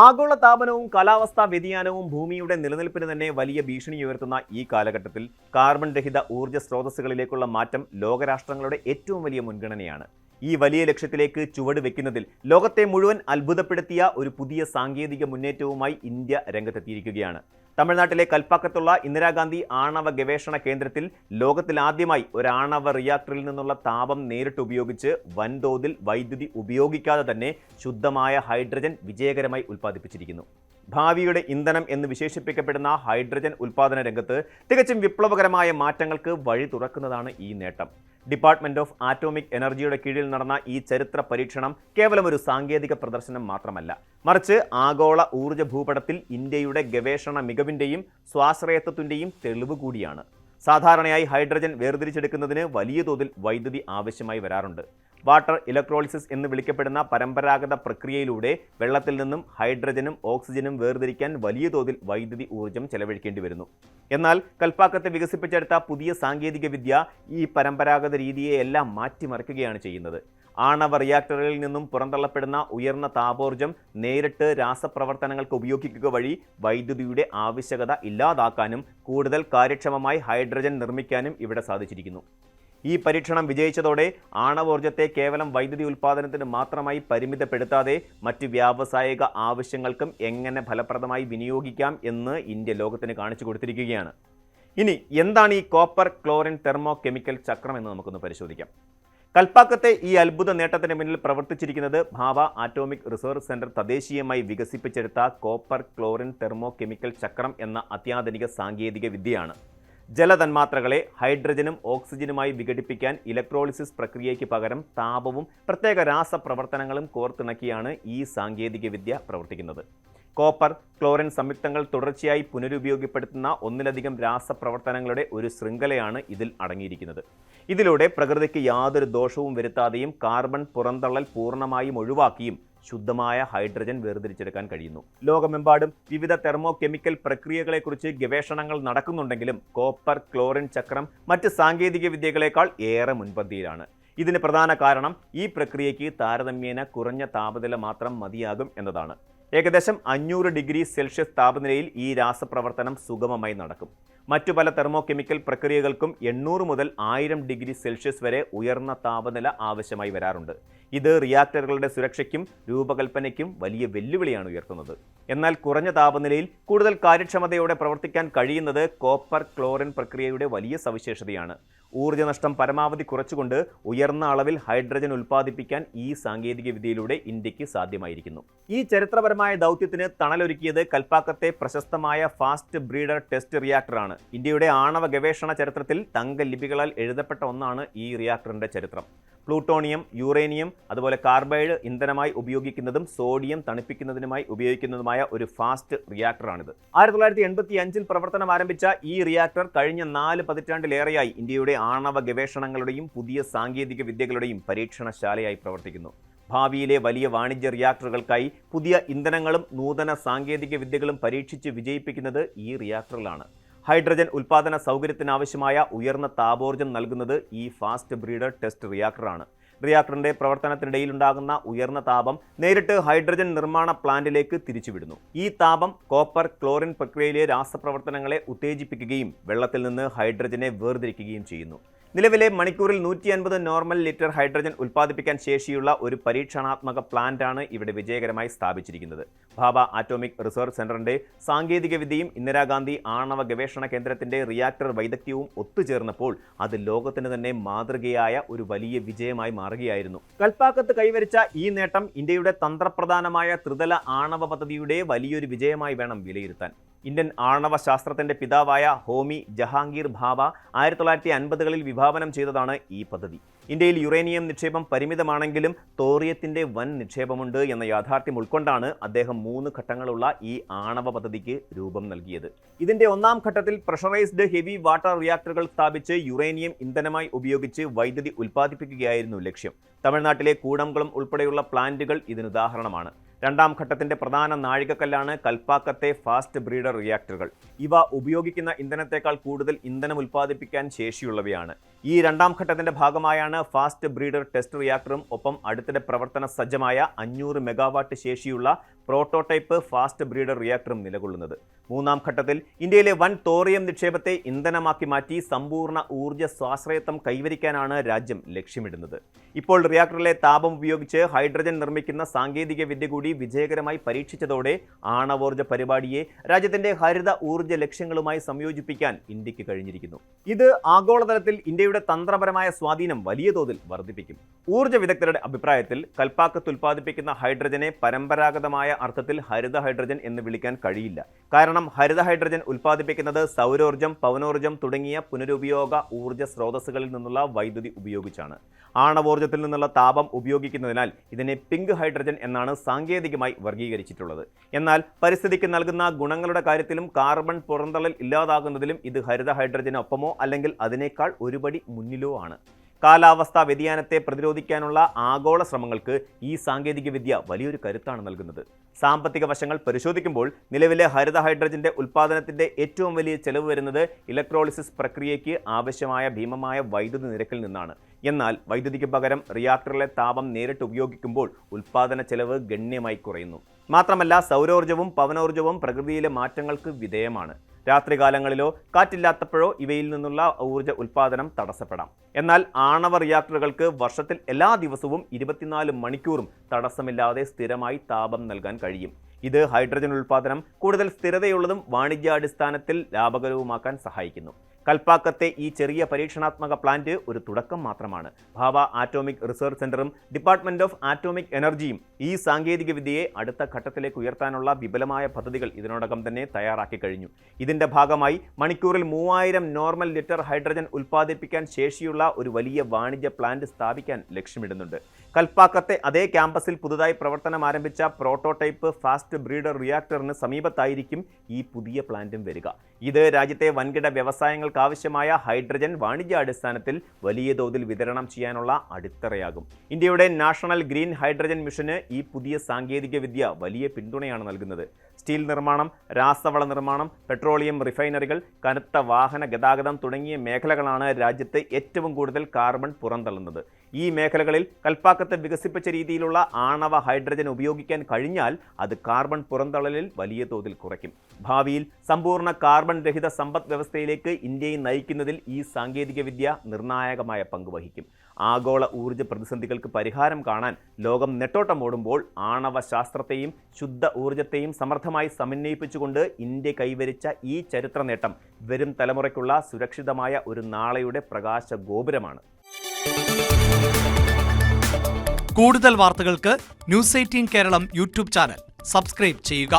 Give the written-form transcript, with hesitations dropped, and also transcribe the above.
ആഗോളതാപനവും കാലാവസ്ഥാ വ്യതിയാനവും ഭൂമിയുടെ നിലനിൽപ്പിന് തന്നെ വലിയ ഭീഷണി ഉയർത്തുന്ന ഈ കാലഘട്ടത്തിൽ കാർബൺ രഹിത ഊർജ്ജ സ്രോതസ്സുകളിലേക്കുള്ള മാറ്റം ലോകരാഷ്ട്രങ്ങളുടെ ഏറ്റവും വലിയ മുൻഗണനയാണ്. ഈ വലിയ ലക്ഷ്യത്തിലേക്ക് ചുവട് വെക്കുന്നതിൽ ലോകത്തെ മുഴുവൻ അത്ഭുതപ്പെടുത്തിയ ഒരു പുതിയ സാങ്കേതിക മുന്നേറ്റവുമായി ഇന്ത്യ രംഗത്തെത്തിയിരിക്കുകയാണ്. തമിഴ്നാട്ടിലെ കൽപ്പാക്കത്തുള്ള ഇന്ദിരാഗാന്ധി ആണവ ഗവേഷണ കേന്ദ്രത്തിൽ ലോകത്തിലാദ്യമായി ഒരു ആണവ റിയാക്ടറിൽ നിന്നുള്ള താപം നേരിട്ട് ഉപയോഗിച്ച് വൻതോതിൽ വൈദ്യുതി ഉപയോഗിക്കാതെ തന്നെ ശുദ്ധമായ ഹൈഡ്രജൻ വിജയകരമായി ഉൽപ്പാദിപ്പിച്ചിരിക്കുന്നു. ഭാവിയുടെ ഇന്ധനം എന്ന് വിശേഷിപ്പിക്കപ്പെടുന്ന ഹൈഡ്രജൻ ഉൽപ്പാദന രംഗത്ത് തികച്ചും വിപ്ലവകരമായ മാറ്റങ്ങൾക്ക് വഴി തുറക്കുന്നതാണ് ഈ നേട്ടം. ഡിപ്പാർട്ട്മെന്റ് ഓഫ് ആറ്റോമിക് എനർജിയുടെ കീഴിൽ നടന്ന ഈ ചരിത്ര പരീക്ഷണം കേവലം ഒരു സാങ്കേതിക പ്രദർശനം മാത്രമല്ല, മറിച്ച് ആഗോള ഊർജ്ജ ഭൂപടത്തിൽ ഇന്ത്യയുടെ ഗവേഷണ മികവിൻ്റെയും സ്വാശ്രയത്വത്തിൻ്റെയും തെളിവ് കൂടിയാണ്. സാധാരണയായി ഹൈഡ്രജൻ വേർതിരിച്ചെടുക്കുന്നതിന് വലിയ തോതിൽ വൈദ്യുതി ആവശ്യമായി വരാറുണ്ട്. വാട്ടർ ഇലക്ട്രോളിസിസ് എന്ന് വിളിക്കപ്പെടുന്ന പരമ്പരാഗത പ്രക്രിയയിലൂടെ വെള്ളത്തിൽ നിന്നും ഹൈഡ്രജനും ഓക്സിജനും വേർതിരിക്കാൻ വലിയ തോതിൽ വൈദ്യുതി ഊർജ്ജം ചെലവഴിക്കേണ്ടി വരുന്നു. എന്നാൽ കൽപ്പാക്കത്തെ വികസിപ്പിച്ചെടുത്ത പുതിയ സാങ്കേതിക വിദ്യ ഈ പരമ്പരാഗത രീതിയെയെല്ലാം മാറ്റിമറിക്കുകയാണ് ചെയ്യുന്നത്. ആണവ റിയാക്ടറുകളിൽ നിന്നും പുറന്തള്ളപ്പെടുന്ന ഉയർന്ന താപോർജ്ജം നേരിട്ട് രാസപ്രവർത്തനങ്ങൾക്ക് ഉപയോഗിക്കുക വഴി വൈദ്യുതിയുടെ ആവശ്യകത ഇല്ലാതാക്കാനും കൂടുതൽ കാര്യക്ഷമമായി ഹൈഡ്രജൻ നിർമ്മിക്കാനും ഇവിടെ സാധിച്ചിരിക്കുന്നു. ഈ പരീക്ഷണം വിജയിച്ചതോടെ ആണവോർജ്ജത്തെ കേവലം വൈദ്യുതി ഉൽപ്പാദനത്തിന് മാത്രമായി പരിമിതപ്പെടുത്താതെ മറ്റ് വ്യാവസായിക ആവശ്യങ്ങൾക്കും എങ്ങനെ ഫലപ്രദമായി വിനിയോഗിക്കാം എന്ന് ഇന്ത്യ ലോകത്തിന് കാണിച്ചു കൊടുത്തിരിക്കുകയാണ്. ഇനി എന്താണ് ഈ കോപ്പർ ക്ലോറിൻ തെർമോ കെമിക്കൽ ചക്രം എന്ന് നമുക്കൊന്ന് പരിശോധിക്കാം. കൽപ്പാക്കത്തെ ഈ അത്ഭുത നേട്ടത്തിന് പിന്നിൽ പ്രവർത്തിച്ചിരിക്കുന്നത് ഭാഭ ആറ്റോമിക് റിസർച്ച് സെന്റർ തദ്ദേശീയമായി വികസിപ്പിച്ചെടുത്ത കോപ്പർ ക്ലോറിൻ തെർമോ കെമിക്കൽ ചക്രം എന്ന അത്യാധുനിക സാങ്കേതിക വിദ്യയാണ്. ജലതന്മാത്രകളെ ഹൈഡ്രജനും ഓക്സിജനുമായി വിഘടിപ്പിക്കാൻ ഇലക്ട്രോളിസിസ് പ്രക്രിയയ്ക്ക് പകരം താപവും പ്രത്യേക രാസപ്രവർത്തനങ്ങളും കോർത്തിണക്കിയാണ് ഈ സാങ്കേതിക വിദ്യ പ്രവർത്തിക്കുന്നത്. കോപ്പർ ക്ലോറിൻ സംയുക്തങ്ങൾ തുടർച്ചയായി പുനരുപയോഗപ്പെടുത്തുന്ന ഒന്നിലധികം രാസപ്രവർത്തനങ്ങളുടെ ഒരു ശൃംഖലയാണ് ഇതിൽ അടങ്ങിയിരിക്കുന്നത്. ഇതിലൂടെ പ്രകൃതിക്ക് യാതൊരു ദോഷവും വരുത്താതെയും കാർബൺ പുറന്തള്ളൽ പൂർണ്ണമായും ഒഴിവാക്കിയും ശുദ്ധമായ ഹൈഡ്രജൻ വേർതിരിച്ചെടുക്കാൻ കഴിയുന്നു. ലോകമെമ്പാടും വിവിധ തെർമോ കെമിക്കൽ പ്രക്രിയകളെക്കുറിച്ച് ഗവേഷണങ്ങൾ നടക്കുന്നുണ്ടെങ്കിലും കോപ്പർ ക്ലോറിൻ ചക്രം മറ്റ് സാങ്കേതിക വിദ്യകളെക്കാൾ ഏറെ മുൻപന്തിയിലാണ്. ഇതിന് പ്രധാന കാരണം ഈ പ്രക്രിയയ്ക്ക് താരതമ്യേന കുറഞ്ഞ താപനില മാത്രം മതിയാകും എന്നതാണ്. ഏകദേശം 500 ഡിഗ്രി സെൽഷ്യസ് താപനിലയിൽ ഈ രാസപ്രവർത്തനം സുഗമമായി നടക്കും. മറ്റു പല തെർമോ കെമിക്കൽ പ്രക്രിയകൾക്കും 800 മുതൽ 1000 ഡിഗ്രി സെൽഷ്യസ് വരെ ഉയർന്ന താപനില ആവശ്യമായി വരാറുണ്ട്. ഇത് റിയാക്ടറുകളുടെ സുരക്ഷയ്ക്കും രൂപകൽപ്പനയ്ക്കും വലിയ വെല്ലുവിളിയാണ് ഉയർത്തുന്നത്. എന്നാൽ കുറഞ്ഞ താപനിലയിൽ കൂടുതൽ കാര്യക്ഷമതയോടെ പ്രവർത്തിക്കാൻ കഴിയുന്നത് കോപ്പർ ക്ലോറിൻ പ്രക്രിയയുടെ വലിയ സവിശേഷതയാണ്. ഊർജ്ജനഷ്ടം പരമാവധി കുറച്ചുകൊണ്ട് ഉയർന്ന അളവിൽ ഹൈഡ്രജൻ ഉൽപ്പാദിപ്പിക്കാൻ ഈ സാങ്കേതിക വിദ്യയിലൂടെ ഇന്ത്യക്ക് സാധ്യമായിരിക്കുന്നു. ഈ ചരിത്രപരമായ ദൗത്യത്തിന് തണലൊരുക്കിയത് കൽപ്പാക്കത്തെ പ്രശസ്തമായ ഫാസ്റ്റ് ബ്രീഡർ ടെസ്റ്റ് റിയാക്ടറാണ്. ഇന്ത്യയുടെ ആണവ ഗവേഷണ ചരിത്രത്തിൽ തങ്കലിപികളാൽ എഴുതപ്പെട്ട ഒന്നാണ് ഈ റിയാക്ടറിന്റെ ചരിത്രം. പ്ലൂട്ടോണിയം, യുറേനിയം, അതുപോലെ കാർബൈഡ് ഇന്ധനമായി ഉപയോഗിക്കുന്നതും സോഡിയം തണുപ്പിക്കുന്നതിനുമായി ഉപയോഗിക്കുന്നതുമായ ഒരു ഫാസ്റ്റ് റിയാക്ടറാണിത്. 1985 പ്രവർത്തനം ആരംഭിച്ച ഈ റിയാക്ടർ കഴിഞ്ഞ 4 പതിറ്റാണ്ടിലേറെയായി ഇന്ത്യയുടെ ആണവ ഗവേഷണങ്ങളുടെയും പുതിയ സാങ്കേതിക വിദ്യകളുടെയും പരീക്ഷണശാലയായി പ്രവർത്തിക്കുന്നു. ഭാവിയിലെ വലിയ വാണിജ്യ റിയാക്ടറുകൾക്കായി പുതിയ ഇന്ധനങ്ങളും നൂതന സാങ്കേതിക വിദ്യകളും പരീക്ഷിച്ച് വിജയിപ്പിക്കുന്നത് ഈ റിയാക്ടറിലാണ്. ഹൈഡ്രജൻ ഉൽപ്പാദന സൗകര്യത്തിനാവശ്യമായ ഉയർന്ന താപോർജ്ജം നൽകുന്നത് ഈ ഫാസ്റ്റ് ബ്രീഡർ ടെസ്റ്റ് റിയാക്ടറാണ്. റിയാക്ടറിന്റെ പ്രവർത്തനത്തിനിടയിലുണ്ടാകുന്ന ഉയർന്ന താപം നേരിട്ട് ഹൈഡ്രജൻ നിർമ്മാണ പ്ലാന്റിലേക്ക് തിരിച്ചുവിടുന്നു. ഈ താപം കോപ്പർ ക്ലോറിൻ പ്രക്രിയയിലെ രാസപ്രവർത്തനങ്ങളെ ഉത്തേജിപ്പിക്കുകയും വെള്ളത്തിൽ നിന്ന് ഹൈഡ്രജനെ വേർതിരിക്കുകയും ചെയ്യുന്നു. നിലവിലെ മണിക്കൂറിൽ 150 നോർമൽ ലിറ്റർ ഹൈഡ്രജൻ ഉൽപ്പാദിപ്പിക്കാൻ ശേഷിയുള്ള ഒരു പരീക്ഷണാത്മക പ്ലാന്റാണ് ഇവിടെ വിജയകരമായി സ്ഥാപിച്ചിരിക്കുന്നത്. ഭാഭ ആറ്റോമിക് റിസർച്ച് സെന്ററിന്റെ സാങ്കേതിക വിദ്യയും ഇന്ദിരാഗാന്ധി ആണവ ഗവേഷണ കേന്ദ്രത്തിന്റെ റിയാക്ടർ വൈദഗ്ധ്യവും ഒത്തുചേർന്നപ്പോൾ അത് ലോകത്തിന് തന്നെ മാതൃകയായ ഒരു വലിയ വിജയമായി മാറുകയായിരുന്നു. കൽപ്പാക്കത്ത് കൈവരിച്ച ഈ നേട്ടം ഇന്ത്യയുടെ തന്ത്രപ്രധാനമായ ത്രിതല ആണവ പദ്ധതിയുടെ വലിയൊരു വിജയമായി വേണം വിലയിരുത്താൻ. ഇന്ത്യൻ ആണവ ശാസ്ത്രത്തിന്റെ പിതാവായ ഹോമി ജഹാംഗീർ ഭാഭ 1950കളിൽ വിഭാവനം ചെയ്തതാണ് ഈ പദ്ധതി. ഇന്ത്യയിൽ യുറേനിയം നിക്ഷേപം പരിമിതമാണെങ്കിലും തോറിയത്തിന്റെ വൻ നിക്ഷേപമുണ്ട് എന്ന യാഥാർത്ഥ്യം ഉൾക്കൊണ്ടാണ് അദ്ദേഹം 3 ഘട്ടങ്ങളുള്ള ഈ ആണവ പദ്ധതിക്ക് രൂപം നൽകിയത്. ഇതിന്റെ 1ാം ഘട്ടത്തിൽ പ്രഷറൈസ്ഡ് ഹെവി വാട്ടർ റിയാക്ടറുകൾ സ്ഥാപിച്ച് യുറേനിയം ഇന്ധനമായി ഉപയോഗിച്ച് വൈദ്യുതി ഉൽപ്പാദിപ്പിക്കുകയായിരുന്നു ലക്ഷ്യം. തമിഴ്നാട്ടിലെ കൂടംകുളം ഉൾപ്പെടെയുള്ള പ്ലാന്റുകൾ ഇതിനുദാഹരണമാണ്. 2ാം ഘട്ടത്തിന്റെ പ്രധാന നാഴികക്കല്ലാണ് കൽപ്പാക്കത്തെ ഫാസ്റ്റ് ബ്രീഡർ റിയാക്ടറുകൾ. ഇവ ഉപയോഗിക്കുന്ന ഇന്ധനത്തേക്കാൾ കൂടുതൽ ഇന്ധനം ഉൽപ്പാദിപ്പിക്കാൻ ശേഷിയുള്ളവയാണ്. ഈ 2ാം ഘട്ടത്തിന്റെ ഭാഗമായാണ് ഫാസ്റ്റ് ബ്രീഡർ ടെസ്റ്റ് റിയാക്ടറും ഒപ്പം അടുത്തിടെ പ്രവർത്തന സജ്ജമായ 500 മെഗാവാട്ട് ശേഷിയുള്ള പ്രോട്ടോടൈപ്പ് ഫാസ്റ്റ് ബ്രീഡർ റിയാക്ടറും നിലകൊള്ളുന്നത്. മൂന്നാം ഘട്ടത്തിൽ ഇന്ത്യയിലെ വൻ തോറിയം നിക്ഷേപത്തെ ഇന്ധനമാക്കി മാറ്റി സമ്പൂർണ്ണ ഊർജ്ജ സ്വാശ്രയത്വം കൈവരിക്കാനാണ് രാജ്യം ലക്ഷ്യമിടുന്നത്. ഇപ്പോൾ റിയാക്ടറിലെ താപം ഉപയോഗിച്ച് ഹൈഡ്രജൻ നിർമ്മിക്കുന്ന സാങ്കേതിക വിദ്യ കൂടി വിജയകരമായി പരീക്ഷിച്ചതോടെ ആണവോർജ്ജ പരിപാടിയെ രാജ്യത്തിന്റെ ഹരിത ഊർജ്ജ ലക്ഷ്യങ്ങളുമായി സംയോജിപ്പിക്കാൻ ഇന്ത്യക്ക് കഴിഞ്ഞിരിക്കുന്നു. ഇത് ആഗോളതലത്തിൽ ഇന്ത്യയുടെ തന്ത്രപരമായ സ്വാധീനം വലിയ തോതിൽ വർദ്ധിപ്പിക്കും. ഊർജ്ജ വിദഗ്ധരുടെ അഭിപ്രായത്തിൽ കൽപ്പാക്കത്ത് ഉൽപ്പാദിപ്പിക്കുന്ന ഹൈഡ്രജനെ പരമ്പരാഗതമായ അർത്ഥത്തിൽ ഹരിത ഹൈഡ്രജൻ എന്ന് വിളിക്കാൻ കഴിയില്ല. കാരണം ഹരിത ഹൈഡ്രജൻ ഉൽപ്പാദിപ്പിക്കുന്നത് സൗരോർജ്ജം, പവനോർജ്ജം തുടങ്ങിയ പുനരുപയോഗ ഊർജ്ജ സ്രോതസ്സുകളിൽ നിന്നുള്ള വൈദ്യുതി ഉപയോഗിച്ചാണ്. ആണവോർജ്ജത്തിൽ നിന്നുള്ള താപം ഉപയോഗിക്കുന്നതിനാൽ ഇതിനെ പിങ്ക് ഹൈഡ്രജൻ എന്നാണ് സാങ്കേതികമായി വർഗീകരിച്ചിട്ടുള്ളത്. എന്നാൽ പരിസ്ഥിതിക്ക് നൽകുന്ന ഗുണങ്ങളുടെ കാര്യത്തിലും കാർബൺ പുറന്തള്ളൽ ഇല്ലാതാകുന്നതിലും ഇത് ഹരിത ഹൈഡ്രജനൊപ്പമോ അല്ലെങ്കിൽ അതിനേക്കാൾ ഒരുപടി മുന്നിലോ ആണ്. കാലാവസ്ഥാ വ്യതിയാനത്തെ പ്രതിരോധിക്കാനുള്ള ആഗോള ശ്രമങ്ങൾക്ക് ഈ സാങ്കേതികവിദ്യ വലിയൊരു കരുത്താണ് നൽകുന്നത്. സാമ്പത്തിക വശങ്ങൾ പരിശോധിക്കുമ്പോൾ നിലവിലെ ഹരിത ഹൈഡ്രജന്റെ ഉൽപ്പാദനത്തിന്റെ ഏറ്റവും വലിയ ചെലവ് വരുന്നത് ഇലക്ട്രോളിസിസ് പ്രക്രിയയ്ക്ക് ആവശ്യമായ ഭീമമായ വൈദ്യുതി നിരക്കിൽ നിന്നാണ്. എന്നാൽ വൈദ്യുതിക്ക് പകരം റിയാക്ടറിലെ താപം നേരിട്ട് ഉപയോഗിക്കുമ്പോൾ ഉൽപ്പാദന ചെലവ് ഗണ്യമായി കുറയുന്നു. മാത്രമല്ല സൗരോർജ്ജവും പവനോർജ്ജവും പ്രകൃതിയിലെ മാറ്റങ്ങൾക്ക് വിധേയമാണ്. രാത്രികാലങ്ങളിലോ കാറ്റില്ലാത്തപ്പോഴോ ഇവയിൽ നിന്നുള്ള ഊർജ്ജ ഉൽപ്പാദനം തടസ്സപ്പെടാം. എന്നാൽ ആണവ റിയാക്ടറുകൾക്ക് വർഷത്തിൽ എല്ലാ ദിവസവും 24 മണിക്കൂറും തടസ്സമില്ലാതെ സ്ഥിരമായി താപം നൽകാൻ കഴിയും. ഇത് ഹൈഡ്രജൻ ഉൽപ്പാദനം കൂടുതൽ സ്ഥിരതയുള്ളതും വാണിജ്യാടിസ്ഥാനത്തിൽ ലാഭകരവുമാക്കാൻ സഹായിക്കുന്നു. കൽപ്പാക്കത്തെ ഈ ചെറിയ പരീക്ഷണാത്മക പ്ലാന്റ് ഒരു തുടക്കം മാത്രമാണ്. ഭാഭ ആറ്റോമിക് റിസർച്ച് സെന്ററും ഡിപ്പാർട്ട്മെന്റ് ഓഫ് ആറ്റോമിക് എനർജിയും ഈ സാങ്കേതിക വിദ്യയെ അടുത്ത ഘട്ടത്തിലേക്ക് ഉയർത്താനുള്ള വിപുലമായ പദ്ധതികൾ ഇതിനോടകം തന്നെ തയ്യാറാക്കി കഴിഞ്ഞു. ഇതിന്റെ ഭാഗമായി മണിക്കൂറിൽ 3000 നോർമൽ ലിറ്റർ ഹൈഡ്രജൻ ഉൽപ്പാദിപ്പിക്കാൻ ശേഷിയുള്ള ഒരു വലിയ വാണിജ്യ പ്ലാന്റ് സ്ഥാപിക്കാൻ ലക്ഷ്യമിടുന്നുണ്ട്. കൽപ്പാക്കത്തെ അതേ ക്യാമ്പസിൽ പുതുതായി പ്രവർത്തനം ആരംഭിച്ച പ്രോട്ടോടൈപ്പ് ഫാസ്റ്റ് ബ്രീഡർ റിയാക്ടറിന് സമീപത്തായിരിക്കും ഈ പുതിയ പ്ലാന്റും വരിക. ഇത് രാജ്യത്തെ വൻകിട വ്യവസായങ്ങൾക്ക് ആവശ്യമായ ഹൈഡ്രജൻ വാണിജ്യാടിസ്ഥാനത്തിൽ വലിയ തോതിൽ വിതരണം ചെയ്യാനുള്ള അടിത്തറയാകും. ഇന്ത്യയുടെ നാഷണൽ ഗ്രീൻ ഹൈഡ്രജൻ മിഷന് ഈ പുതിയ സാങ്കേതിക വിദ്യ വലിയ പിന്തുണയാണ് നൽകുന്നത്. സ്റ്റീൽ നിർമ്മാണം, രാസവള നിർമ്മാണം, പെട്രോളിയം റിഫൈനറികൾ, കനത്ത വാഹന ഗതാഗതം തുടങ്ങിയ മേഖലകളാണ് രാജ്യത്ത് ഏറ്റവും കൂടുതൽ കാർബൺ പുറന്തള്ളുന്നത്. ഈ മേഖലകളിൽ കൽപ്പാക്കത്ത് വികസിപ്പിച്ച രീതിയിലുള്ള ആണവ ഹൈഡ്രജൻ ഉപയോഗിക്കാൻ കഴിഞ്ഞാൽ അത് കാർബൺ പുറന്തള്ളലിൽ വലിയ തോതിൽ കുറയ്ക്കും. ഭാവിയിൽ സമ്പൂർണ്ണ കാർബൺ രഹിത സമ്പദ് വ്യവസ്ഥയിലേക്ക് ഇന്ത്യയെ നയിക്കുന്നതിൽ ഈ സാങ്കേതികവിദ്യ നിർണായകമായ പങ്ക് വഹിക്കും. ആഗോള ഊർജ്ജ പ്രതിസന്ധികൾക്ക് പരിഹാരം കാണാൻ ലോകം നെട്ടോട്ടമോടുമ്പോൾ ആണവ ശാസ്ത്രത്തെയും ശുദ്ധ ഊർജ്ജത്തെയും സമർത്ഥമായി സമന്വയിപ്പിച്ചുകൊണ്ട് ഇന്ത്യ കൈവരിച്ച ഈ ചരിത്ര നേട്ടം വരും തലമുറയ്ക്കുള്ള സുരക്ഷിതമായ ഒരു നാളെയുടെ പ്രകാശ ഗോപുരമാണ്. കൂടുതൽ വാർത്തകൾക്ക് news 18 Keralam YouTube channel subscribe ചെയ്യുക.